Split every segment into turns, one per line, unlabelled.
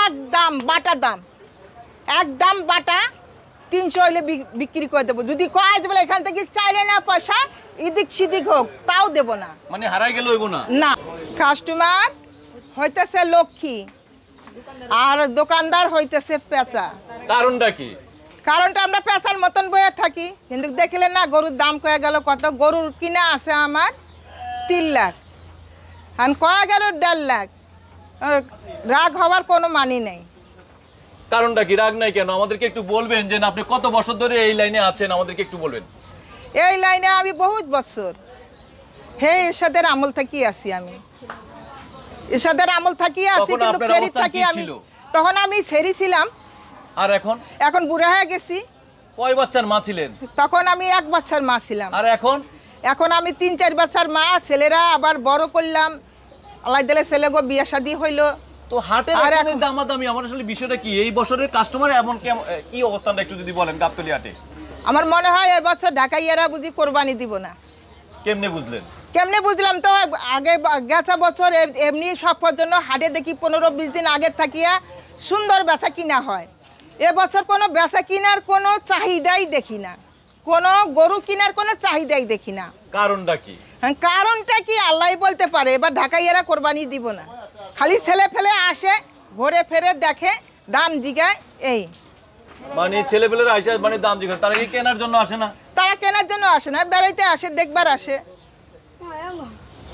একদম বাটা দাম, একদম বাটা 300 হইলে বিক্রি করে দেবো। যদি কয় দেবো এখান থেকে চাইলে না পয়সা এদিক সেদিক হোক তাও দেব না।
মানে হারাই গেল হইব না?
না, কাস্টমার হইতেছে লক্ষ্মী আর দোকানদার হইতেছে পেঁচা।
কারণটা কি?
কারণটা আমরা পেঁচার মতন বয়ে থাকি, কিন্তু দেখলেন না গরুর দাম কয়ে গেল কত। গরুর কিনা আছে আমার 3 লাখ, আর কয়ে গেল 1.5 লাখ। রাগ হওয়ার কোনো মানি নেই।
কারণটা কি? রাগ নাই কেন? আমাদেরকে একটু বলবেন যে আপনি কত বছর ধরে এই লাইনে আছেন, আমাদেরকে একটু বলবেন।
এই লাইনে আমি বহুত বছর, হে এরশাদের আমল থাকি আছি আমি, এরশাদের আমল থাকি আছি, কিন্তু ফেরি থাকি আমি। তখন আমি ফেরি ছিলাম।
আর এখন?
এখন বুড়া হয়ে গেছি।
কয় বাচ্চার মা ছিলেন?
তখন আমি 1 বাচ্চার মা ছিলাম।
আর এখন?
এখন আমি 3-4 বাচ্চার মা। ছেলেরা আবার বড় করলাম, আল্লাহ দিলে ছেলেগো বিয়ে শাদী হইলো।
তো হাটের এখন দামাদামি, আমার আসলে বিষয়টা কি? এই বছরের কাস্টমার এমন কি অবস্থানটা একটু যদি বলেন গাবতলী হাটে।
আমার মনে হয় এই বছর ঢাকাইয়ারা বুঝি কোরবানি দিব না।
কেমনে বুঝলেন?
কেমনে বুঝলাম তো, আগে গেছে বছর এমনি সফর জন্য হাটে দেখি 15-20 দিন আগে থাকিয়া সুন্দর বেচা কিনা হয়। এবছর কোনো বেচা কিনার কোনো চাহিদাই দেখি না, কোনো গরু কিনার কোনো চাহিদাই দেখি না।
কারণটা কি?
কারণটা কি আল্লাহই বলতে পারে। এবার ঢাকাইয়ারা কোরবানি দিব না, খালি ছেলে ফেলে আসে, ঘুরে ফেরে দেখে, দাম জিগায়। এই
মানে ছেলেপেলেরা আসে মানে দাম জিজ্ঞাসা, তারা কি কেনার জন্য আসে না?
তারা কেনার জন্য আসে না, বেড়াইতে আসে, দেখবার আসে।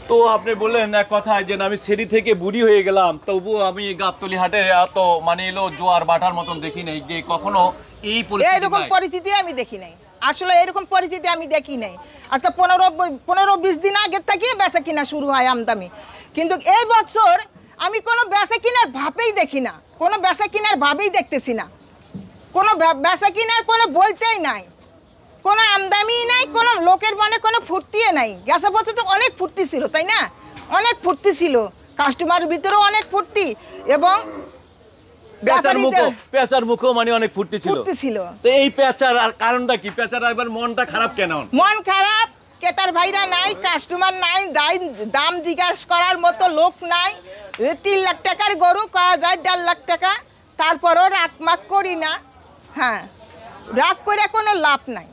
তো আপনি বললেন এক কথায় যে আমি সেরি থেকে বুড়ি হয়ে গেলাম, তবু আমি গাবতলী হাটে এত মানে এলো জোয়ার বাটার মতন দেখি নাই যে কখনো
এইরকম পরিস্থিতি আমি দেখি নাই। আসলে এরকম পরিস্থিতি আমি দেখি নাই। আজকে 15-20 দিন আগে থেকে বেচা কিনা শুরু হয় আমদামি, কিন্তু এই বছর আমি কোনো বেচা কিনার ভাবেই দেখি না, কোনো বেচা কিনার ভাবেই দেখতেছি না, কোনো বেচা কিনার কোনো বলতেই নাই, কোনো আমদামি নাই, কোনো লোকের মনে কোনো ফুর্তিই নাই। গেছে বছর তো অনেক ফুর্তি ছিল, তাই না? অনেক ফুর্তি ছিল, কাস্টমারের ভিতরেও অনেক ফুর্তি, এবং
পেঁচার মুখও মানে অনেক ফুর্তি ছিল। তো এই পেঁচার আর কারণটা কি? পেঁচার একবার মনটা খারাপ কেন?
মন খারাপ, ক্রেতার ভাইরা নাই, কাস্টমার নাই, দাম জিজ্ঞাসা করার মতো লোক নাই। 3 লাখ টাকার গরু কয়া যায় 1.5 লাখ টাকা, তারপরও রাগ মাগ করি না। হ্যাঁ, রাগ করে কোনো লাভ নাই।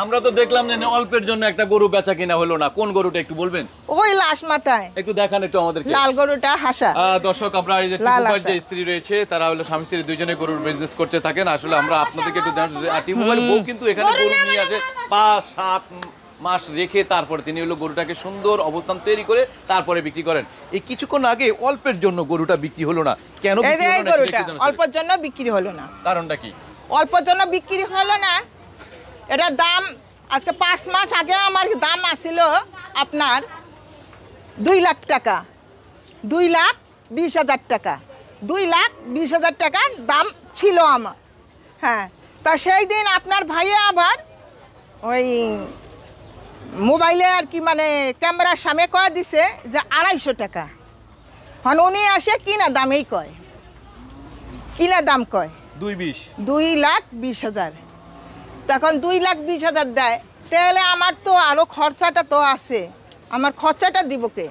আমরা তো দেখলাম যে অল্পের জন্য একটা গরু বেচা কিনা হলো না, কোন গরুটা একটু বলবেন?
ওই লাশ মাথায়
একটু দেখান একটু আমাদেরকে।
লাল গরুটা হাসা।
দর্শক, আমরা এই যে টিপুবার যে স্ত্রী রয়েছে, তারা হলো স্বামী স্ত্রী দুইজনে গরুর বিজনেস করতে থাকেন। আসলে আমরা আপনাদেরকে একটু টিপুবার বউ কিন্তু এখানে গরু নিয়ে আসে 5-7 মাস রেখে, তারপরে তিনি হলো গরুটাকে সুন্দর অবস্থান তৈরি করে তারপরে বিক্রি করেন। এই কিছুক্ষণ আগে অল্পের জন্য গরুটা বিক্রি হলো না, কেন বিক্রি হলো না?
অল্পের জন্য বিক্রি হলো না।
কারণটা কি?
অল্পের জন্য বিক্রি হলো না, এটা দাম আজকে 5 মাস আগে আমার দাম আসছিল আপনার 2 লাখ টাকা, 2,20,000 টাকা, 2,20,000 টাকার দাম ছিল আমার। হ্যাঁ, তা সেই দিন আপনার ভাইয়া আবার ওই মোবাইলে আর কি মানে ক্যামেরার সামনে কয়ে দিছে যে 250 টাকা। মানে উনি আসে কিনা দামেই কয়, কিনা দাম কয় 2,20,000। তখন 2,20,000 দেয়, তাহলে আমার তো আরো খরচাটা তো আছে, আমার খরচাটা দিব কে?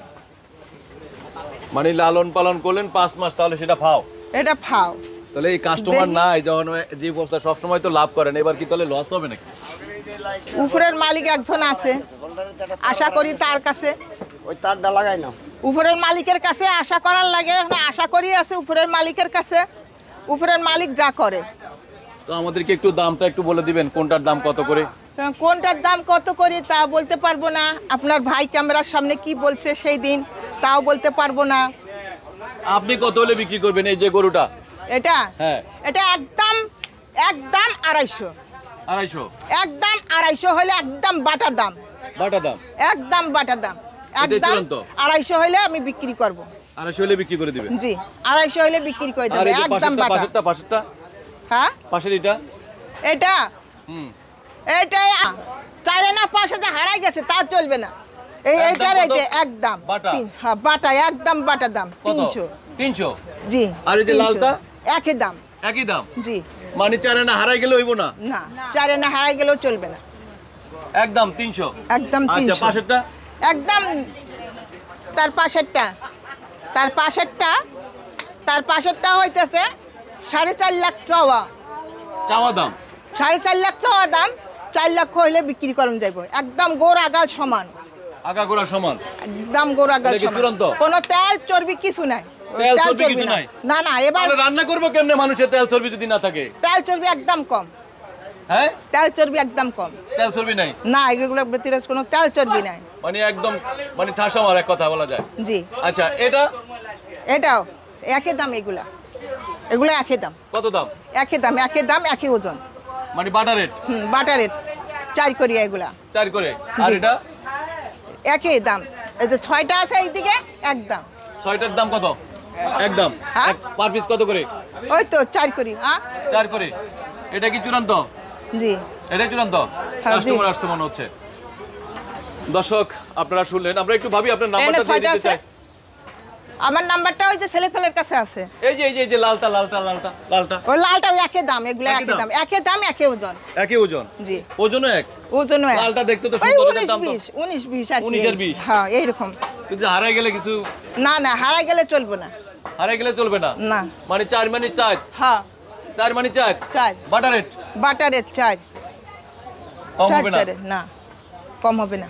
মানে লালন পালন করলেন 5 মাস, তাহলে সেটা ফাও?
এটা ফাও।
তাহলে এই কাস্টমার নাই যখন যে অবস্থা সব সময় তো লাভ করেন, এবার কি তাহলে লস হবে নাকি?
উপরের মালিক একজন আছে, আশা করি তার কাছে,
ওই তারটা লাগাই না,
উপরের মালিকের কাছে আশা করার লাগে। আশা করি আছে উপরের মালিকের কাছে, উপরের মালিক যা করে।
তো আমাদেরকে একটু দামটা একটু বলে দিবেন, কোনটার দাম কত করে?
কোনটার দাম কত করে তা বলতে পারবো না। আপনার ভাই ক্যামেরার সামনে কি বলছে সেই দিন তাও বলতে পারবো না।
আপনি কত হলে বিক্রি করবেন এই যে গরুটা?
এটা
হ্যাঁ,
এটা একদম 250। একদম 250 হলে একদম বাটা দাম, একদম বাটা দাম, একদম 250 হলে আমি বিক্রি করব।
250 হলে বিক্রি করে দিবেন?
জি, 250 হলে বিক্রি করে দেব, একদম বাটা।
পাশেরটা?
হ্যাঁ,
পাশের এটা
এটা 4 আনা 5,000 হারাই গেছে, তা চলবে না। এইটার এইটা একদম বাটা। হ্যাঁ, বাটা, একদম বাটা দাম 300। জি।
আর এই যে লালটা?
একই দাম। জি।
মানে 4 আনা হারাই গেলে হইব না?
না, 4 আনা হারাই গেলেও চলবে না,
একদম 300।
একদম 300।
আচ্ছা, পাশেরটা?
একদম তার পাশেরটা হইতেছে 4.5 লাখ চাওয়া,
চাওয়া দাম
4.5 লাখ চাওয়া দাম, 4 লাখ হইলে বিক্রি করুন যাইব। একদম গোড় আগাল সমান,
আগাগোড়া সমান।
একদম গোড় আগাল
এটা কি
সমান।
চূড়ান্ত?
কোনো তেল চর্বি কিছু নাই।
তেল চর্বি কিছু নাই?
না না, এবার
তাহলে রান্না করবো কেমনে মানুষের তেল চর্বি যদি না থাকে?
তেল চর্বি একদম কম,
হ্যাঁ
তেল চর্বি একদম কম।
তেল চর্বি নাই?
না, এগুলোর ভিতরে কোনো তেল চর্বি নাই।
মানে একদম মানে ঠাসা মার এক কথা বলা যায়।
জি।
আচ্ছা এটা
এটাও একই দাম, এগুলো একই দাম।
কত দাম?
একই দাম, একই ওজন।
মানে বাটার রেট?
বাটার রেট 4 করিয়া এগুলা
4 করে। আর
জি।
এটা
একই দাম। এই যে 6টা আছে এইদিকে একদম।
6টার দাম কত? একদম।
হ্যাঁ।
পার পিস কত করে?
ওই তো 4 করি। হ্যাঁ
4 করে। এটা কি চূড়ান্ত?
জি।
এটাই চূড়ান্ত?
হ্যাঁ, জি।
কাস্টমার আসছে মনে হচ্ছে। দর্শক আপনারা শুনলেন, আমরা একটু ভাবি আপনার নাম্বারটা
এনে
দিয়ে
6টা
দিতে
আছে।
চাই।
আমার নাম্বারটা ওই যে ছেলেফেলের কাছে আছে।
এই যে লালটা
ওই লালটাও একই দাম, এগুলো
একই
একই
দাম?
দাম, একই দাম, একই ওজন।
একই ওজন?
জি।
ওজনও এক?
ওজন
লালটা দেখতে তো সুন্দর, এটার দাম তো
19-20 আর
19 আর 20?
হ্যাঁ এইরকম।
কিন্তু হারাই গেলে কিছু?
না না, হারাই গেলে চলবে না।
হারাই গেলে চলবে না?
না।
মানে 4 মানে 4?
হ্যাঁ
4 মানে 4?
4।
Butter rate
butter rate 4।
কম হবে না?
না, কম হবে না।